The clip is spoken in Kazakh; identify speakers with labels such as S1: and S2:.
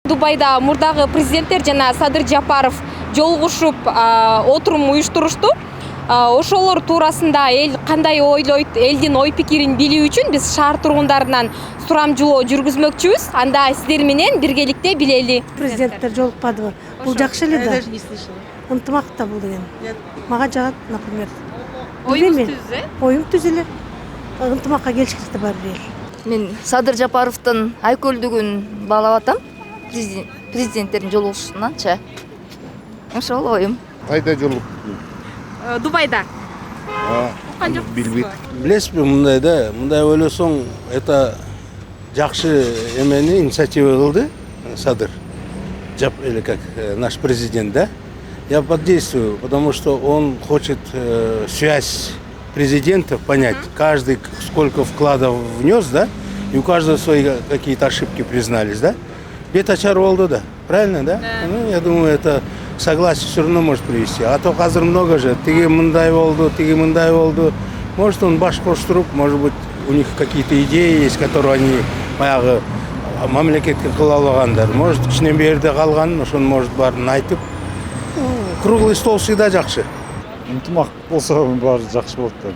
S1: Дубайда мурдагы президенттер жана Садыр Жапаров жолугушуп отурум уюштурушту. Ошолор туурасында эл кандай ойлойт, элдин ой пикирин билүү үчүн биз шаар тургундарынан сурамжылоо жүргүзмөкчүбүз. Анда сиздер менен биргеликте билели.
S2: Президенттер жолукпадыбы? Бул жакшы эле да. Ынтымакта бул деген. Мага жагат, например.
S1: Оюңуз түз,
S2: Оюм түз эле. Ынтымакка келишкиликти бар эл.
S3: Мен Садыр Жапаровдун айкөлдүгүн баалап атам. Президенттердин жолугушуунанча. Ошол оюм.
S4: Кайда жолугуп?
S1: Дубайда.
S4: Билбейт.
S5: Билесизби, мындай да, мындай ойлосоң, это жакшы эмени инициатива кылды Садыр. Или как наш президент, да? Я поддействую, потому что он хочет связь президентов понять, каждый сколько вкладов внес, да? И у каждого свои какие-то ошибки признались, да? Бетачар болду, да? Правильно, да? Ну, я думаю, это согласие все равно может привести. А то қазір много же, тиги мындай болду, тиги мындай болду. Может, он баш коштуруп, может быть, у них какие-то идеи есть, которые они баягы мамлекетке кыла алгандар. Может, ичинен берде калган, ошону может баарын айтып. Круглый стол всегда жакшы.
S6: Ынтымак болсо баары жакшы болот да.